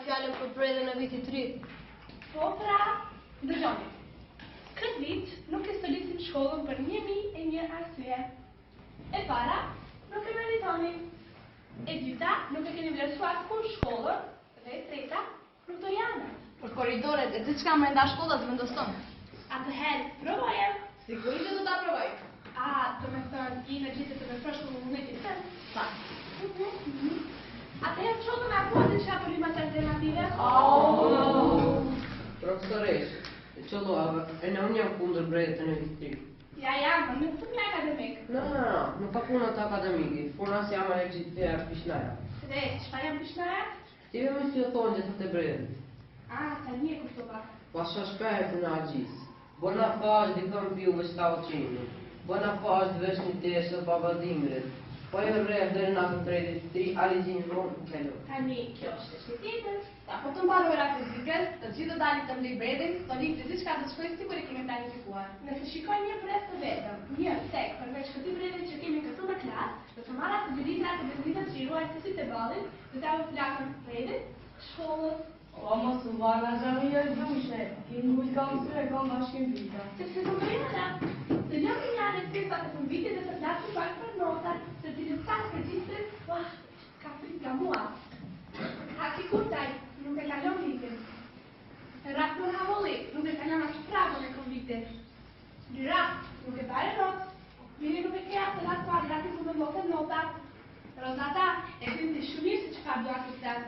fjallën për bredhen e vitit të ri. Po pra, dëgjoni. Këtë vit nuk e stolisim shkollën për 1001 arsye. E para, nuk e meritoni. E dyta, nuk e keni vlerësuar kur shkollën. Dhe e treta, nuk do janë. Për korridoret e diçka më nda shkollat vendoson. Atëherë, provojem. Sigurisht që do ta provoj. Do me thënë, i në gjithë të me fërshku në mundit të Sa? Atëherë qodë me apo diçka për rimat alternative? Profesoresh, e qëllohave, e në unë jam kundër bredhet e vitrit. Ja, më nuk të një akademik. No, nuk ka puna të akademiki, puna si jam legitia pishnaja. Dhe, qëta jam pishnaja? Ti me si o thonë gjithë të bredhet. Ta një e kuftova. Pas shashpejt në agjis. Bona fash dikëm piu me stavë qini. Bona fash dhe vesh një teshë të babadimrit. Po e rreth dhe në natën 33, alizin rronë në kelo. Tani, kjo është e tjetër. Ta po të mbarojra fizikës, të gjithë do dalit të mblej bredhin, të linë të diçka të shkojnë sikur e kemi planifikuar. Nëse shikoj një brez të vetëm, një tek përveç këtij brezi që kemi këtu në klasë, do të marra të dy litra të benzinit që i ruaj se si të ballit, do t'ja u flakën bredit, shkollës. O, mos u varna gjami e dushe, i mujt kam së e kam bashkim vita. Sepse të mërjana, të lëmë një anë e tesa të konvitit dhe të flasë pak për notat, të cilës pas regjistrit, ka frit nga mua. Haki kurtaj, nuk e kalon vitin. Rak në havolli, nuk e kalon ashtë pravën e konvitit. Rak, nuk e pare not, miri nuk e kea të latë par, rati ku me lotet notat. Rozata, e din të shumir se që ka doa këtën.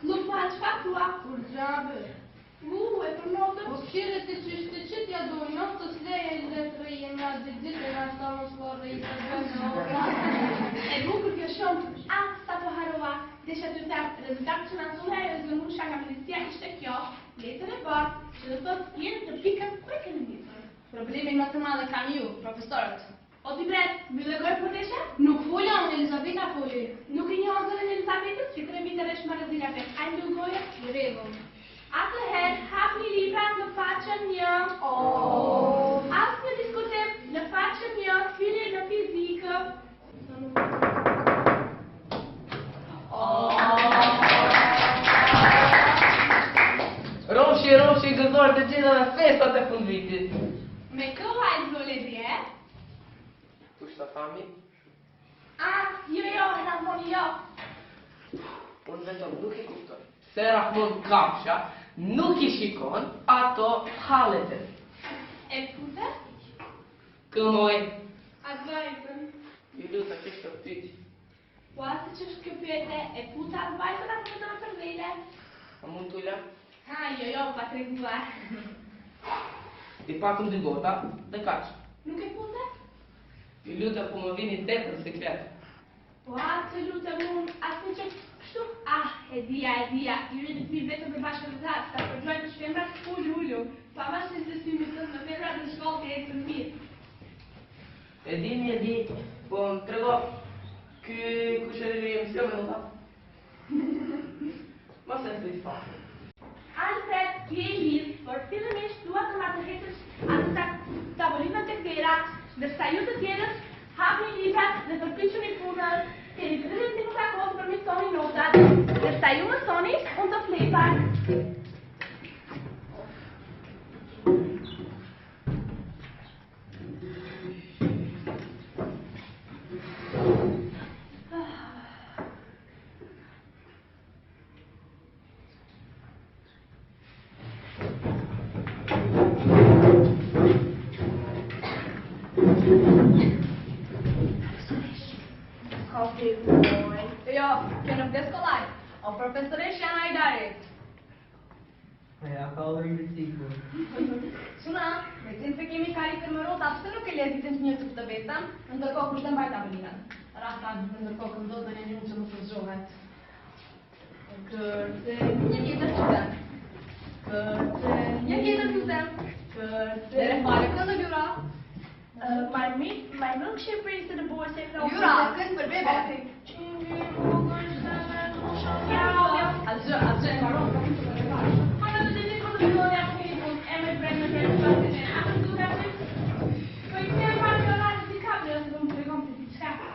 Nuk ma që ka tua? Kur gjabe. E për notën? Po shire të qështë të qëtë ja do notës leje letre i nga ditë e nga sa mos varë i të bëndë. E bukur kjo shumë, sa po harova, desha të tëmë rezultat që në nësune e zëmur shka nga ministria ishte kjo, letër e bërë, që do të jenë të pikën ku e keni njësër. Problemin më të madhe kam ju, profesorët. O ti bret, më legoj për desha? Nuk folja unë Elizabeta foli. Nuk i një ozën e Elizabetës, që të rebi të resh më rëzira për, a i lëgoja? I regull. Atëherë, hap një libra në faqen 1. Asë në diskutim, në faqen 1, hyrje në fizikë. Romshi gëzor të gjitha dhe festat e fund vitit. Me këva e zole dje? Kushta fami? Jo, në moni jo. Unë vetëm nuk i kuptoj. Se Rahmon Kapsha nuk i shikon ato halete. E putë? Këmoj, A zvajtën? ju luta kështë të pyti. Po asë që është kjo pyete, e putë a zvajtën a të në përdele? A mund t'ulla? Jo, pa të reguar. I pakëm dy gota dhe kaq. Nuk e putë? Ju luta po më vini tetën sekret. Po asë lutë mund, asë që kështu? E dia, ju në të vetëm për bashkë të zatë, sa përgjojnë të shpemra të ullu. Pa ma që në të më femra në shkollë të e të mirë. E di, po më trego, kush e dhe më s'ka me nota. Ma se të i fakë. Alfred, ti e mirë, por fillimisht dua të marrë të hetësh atë tavolinën të këtera, dërsa ju të tjerës, hapni librat dhe përpiquni punën, keni 30 minuta kohë për mësoni notat, dërsa ju mësoni, unë të flej pak. Jo, që nuk deskolaj. O profesoresh janë ajdarit. Ja, ka odhë në rësikur. Suna, me cinë se kemi karikën më rota, pëse nuk e lezitin të njësë të vetëm, ndërkohë kushtë në bajta bëllinën. Rata, ndërkohë këndot dhe një që nuk të zgjohet. Kërte, një tjetër qëtëm. Kërte, një tjetër qëtëm. Kërte, dhe fare këndë gjura. Majmën Shqipërisë në borë se në Gjura, këndë për bebe. Azë, e maron, Quando tu devi conoscere a Facebook e mi prendo per il partito, a tu da te. Poi se parlo là di cambio, non puoi comprare di scappa.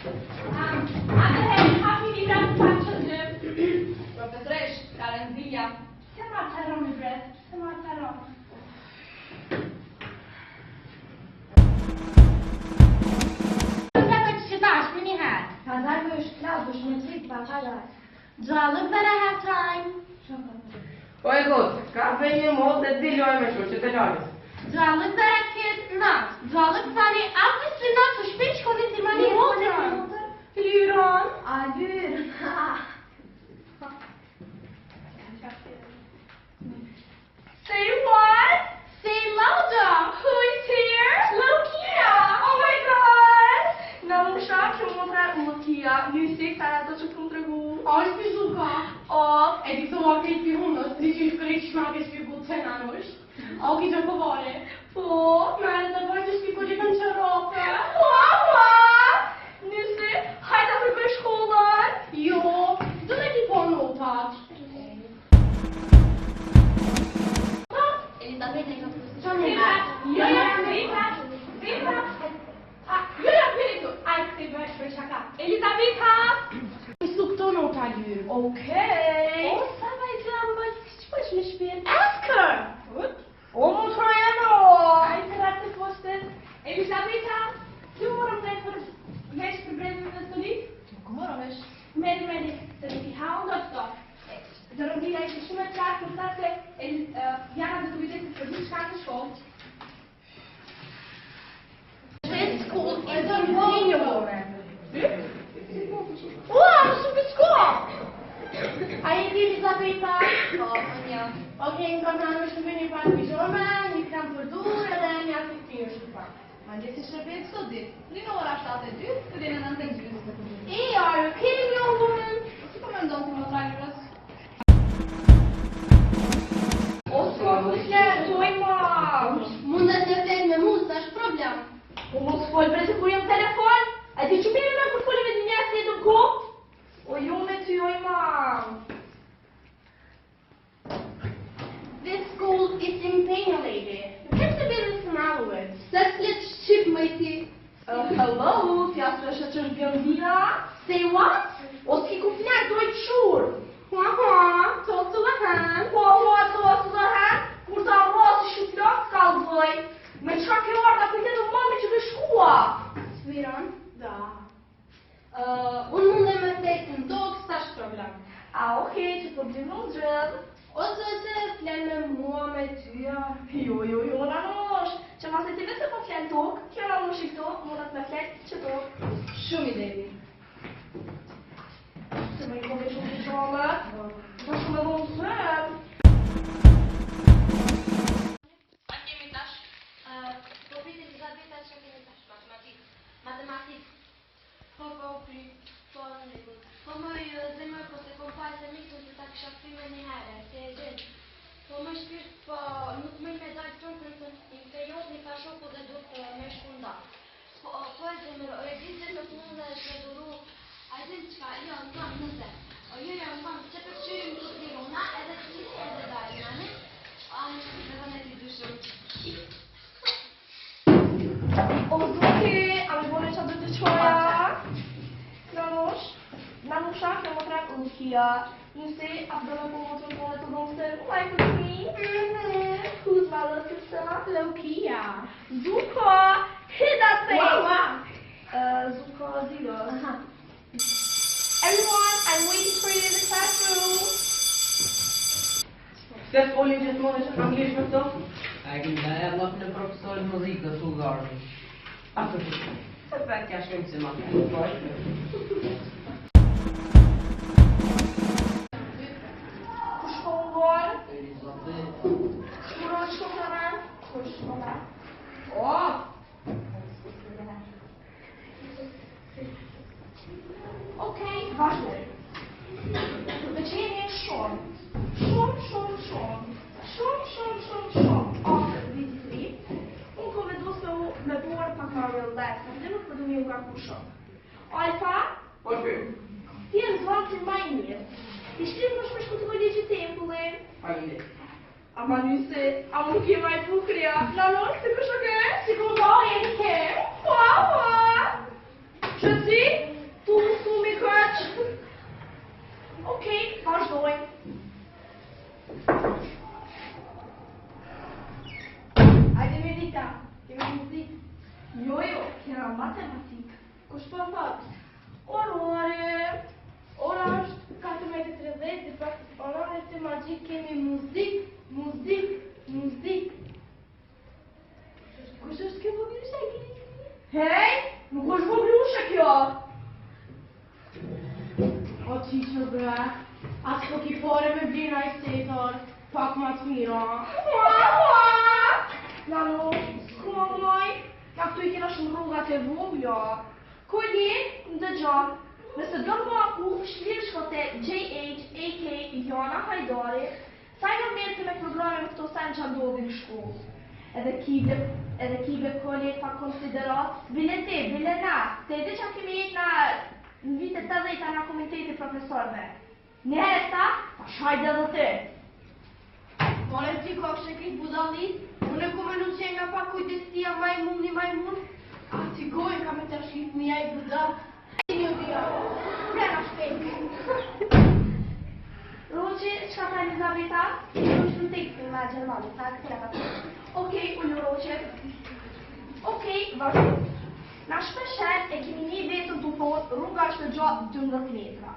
Atëherë, hapi libra të paqëndëm. Profesoresh, Karen Zilja. Se ma të haron në bret, se ma të haron. Pazar më është klas, është me cik pa pazar. Do I look that I have time? Po e gut, ka për një mod dhe ti lojë me shu, që të qalës. Do I look that I can't not? Do I look that I obviously not so shpiç koni si ma një motor? Lyron? A lyr. Say what? Say louder. Who is here? Lucia. Oh my god. Në më shak që më tre Lucia, Lucy, ka ato që këmë tregu. Është për Zuka. E di të më krejt për hundës, të që shkërejt shmakë shpiku të nanush. A u këtë pëvare. Po, me të bëjt të shpiku gjithën që rope. Mama. Lucy, hajta për për shkollën. Jo, do me ti po notat. Elizabeth e ka Elizabeta! Su këto nota lyr. Okej. O, sa vaj zambë, që pësh me shpjen? Ask her. O, më të rajano. Ai të ratë të postet. Elizabeta, ty morëm ne për vesh për brezën të stolit? Nuk morëm vesh. Meri, se në ti haun do të to. Zërëndila ishte shumë e qartë për ta se Jana do të vitesit për një shka të shkollë. This school is a Një Wow, super school! A e di Elizabeta? Po, një. Okej, në kam pranë është të vini pak pijama, një kam përdurë edhe një atë të pirë shkupa. Ma ndje si shërbet sot dit. Rinë ora 7:02, të dine në 9:20. E, are you kidding me, old woman? Si po me ndonë të më trajnërës? O, s'ka të ma. Mundet në flet me mu, s'është problem. O, më s'fol brezë kur jam telefon. A ti që mirë me kur foli me një njësë jetë në ko? O, jo me ty, oj ma. This school is insane, lady. You can't be listening to it. Së flet shqip, më ti. Hello, fjasë është që është bjondina. Say what? O, s'ki ku fnjak dojtë shur. Talk to the hand. Po, to të dhe hen, kur ta rrasi shuplak, s'ka lëzoj. Me qa kjo arta kujtet u mami që dhe shkua. Sviron? Da. Unë mundem me thejtë në tokë, s'është problem. A, okej, që po blim në gjëllë. Ose që flen me mua, me tyja. Jo, na nosh. Që ma se ti vetë po flen tokë, kjo na nosh i këto, mundat me flen që tokë. Shumë i devi. Se me i kome shumë të qomët. Po shumë e vonë sëmë. A kemi tash? Po prit Elizabeta që kemi tash? Matematik. Po, pri. Po, në rregull. Po më zemër, po se kom fajtë e miksun që ta kisha frime një herë, se e gjithë. Po më shpirt, po nuk më me dajtë tonë për të inferior një ka shoku dhe du të me shkunda. Po e zemër, e gjithë që të mund dhe shme duru, a e zinë qka, jo, në kam nëse. Jo, në kam, që për që ju në të diruna, edhe të qini edhe dajtë, nani. A më shpirt dhe në ti dushëm. O, duke, a me bone që të qoja. Nanusha, kjo më trak Lucia. Lucy, a përdojnë po më të më të dhëmë se, like with me? Who's my little sister? Lucia. Zuko, hit that thing! Wow. Zuko, zero. Everyone, I'm waiting for you in the classroom. Se folin gjithmonë që anglisht me këto? A e këmë dhe e lëpë në profesorit muzikë dhe Fulgarën. A të të të. Se për kja shkëmë se ma të. Okej, ważne. Wycienie szum. Szum. Видите un povedoso me bor pa kao relax, a ne pa da mi ga pušo. Alfa, ti je zvan të majnje. Ti shtim më shpesh ku të vëllë që tempulle. Ama Lucy, a mund t'je maj bukurja. Nano, si kush o ke? Si ku do, e ke? Je suis matematik. Kush po thot? Orare. Ora është 14:30 dhe për orarin tematik kemi muzik. Kush është kjo voglusha? Hej, nuk është voglusha kjo. O teacher bre, as po ki pore me blina i setor, pak ma të mira. Nano, s'komoj, ka këtu i kena shumë rrugat e vogla. Kolje, ndëgjon, nëse do më aku, shlir shkote JH, AK, Jana Hajdari, sa i në mërë me programe me këto sen që ndodhin në shkollë. Edhe kive kolje pa konsiderat, bile na, te edhe që kemi jetë në vitet 80 në komiteti profesorve. Njëherë ta shajde edhe te. More ti kokshë këtë budallit, unë e ku me nuk që nga pa kujtësia majmun, a ti gojë ka me të shqip mija i budal. Një dhja, Prena shpejt. Roqi, qka pra Elizabeta? Roqi në tekstin me Gjermani, sa këtira ka të. Okej, ullu Roqi. Okej, vazhdo. Na shpeshet e kemi një vetëm të thonë rruga është në gjatë 12 metra.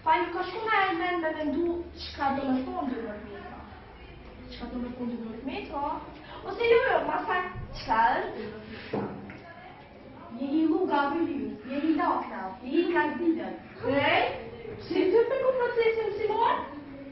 Pa nuk është ku me me vendu qka do me thonë 12 metra. Qka do me thonë 12 metra? Ose jo, ma sa qka është 12 metra? je i luga vëllyu, je i lakna, je i kalbidën. Ej, si ty për ku procesin si morë?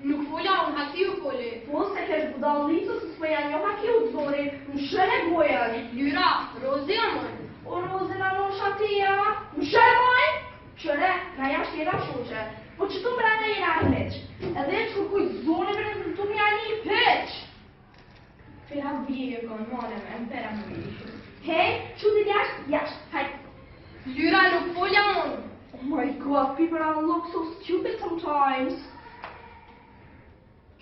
Nuk fola unë haki u foli. Po se kesh budallicu se s'poja një haki u të zori, më shëre gojën. Lyra, Rozi amon. O Rozi në në shatia, më shëre gojën? Shëre, na jashtë jena shoqe, po që tu mbrana jena armeq. Edhe e që kërkuj zoni për në të mja një peq. Pera vije kon, mone me, pera vije. Hej, që të jashtë, hajt. Lyra, nuk fola unë. Oh my god, people look so stupid sometimes.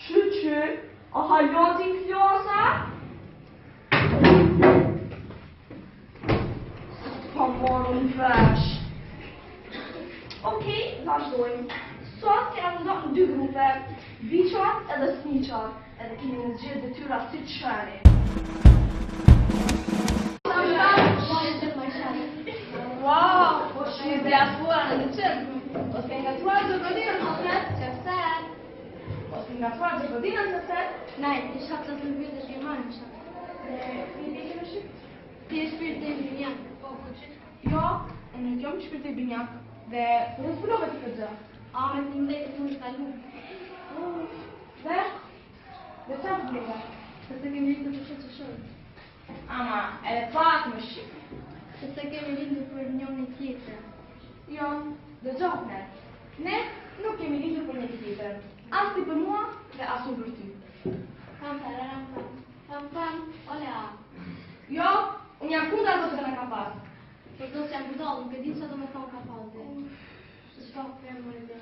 Që, a halati në klasa? Pa marrë në vesh. Okej, vazhdojmë. Sot kena të ndonë në dy grupe, viqat edhe sniqat, edhe kemi në zgjidhë detyra si të shëri. Wow, po shumë i zjasfuar në qërë. O s'ke nga tuar të godinën, o s'ket, që fësat. O s'ke nga tuar të godinën, që fësat. Nej, det chattas med bilder i manchen. Ti e shpirt e binjak, po kuqit. Jo, unë nuk jam shpirt e binjak. Dhe përës përlove të këtë gjë. A me të mbet në kalu. Dhe? Dhe qa të bleve? Se se kemi lindur për që shumë. Ama, edhe pak më shqip. Se se kemi lindur për njën e tjetër. Jo, dhe gjohne. Ne nuk kemi lindur për një tjetër. As ti për mua dhe as unë për ty. Pam, ole a. Jo, unë jam kundra do të në ka pas. Për do që jam budal, nuk e di që do me thonë ka pas dhe. Se shka kremë më rëdhe.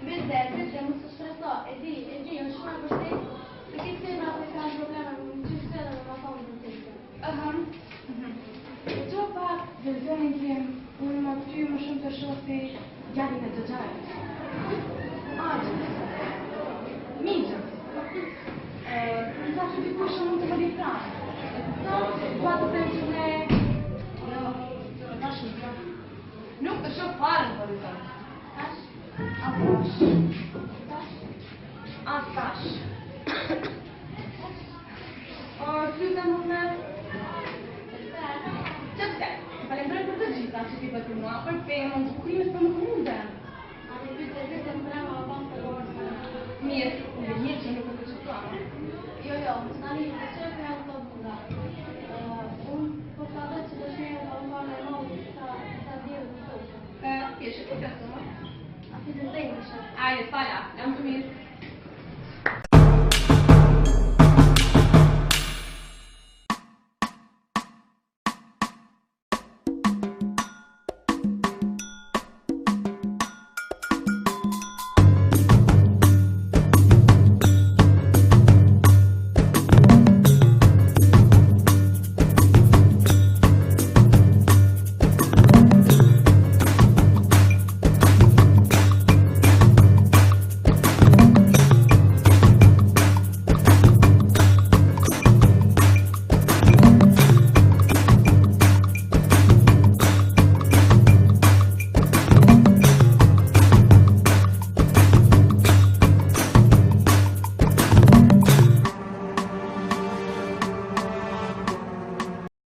Mirë, mos të shpreso, e di, është shumë e vështirë, se këtë të nga të kanë probleme, më që shte dhe më thonë në të të. E gjo pak, dhe zonin tim, unë më ty më shumë të shofi gjalin e të gjajt. Mizë. Në ta që dikush mund të më di pranë. Pa të të që ne... Jo, ta shumë. Nuk të shumë farën për i tonë. Atash. Atash. Sytë nuk me... Që të falenderoj për të gjitha që ti për mua, për femën, të krimës për më mundën. A në pyte e të më brema o banë të gorë. Mirë që nuk të që të amë. Jo, tani të që e të bunda. Unë po të adhe që të shmejo të unë e molë sa djerë të të. Pjeshe të të të më? A fi të ndejnë shë. Ajde, fala, jam të mirë.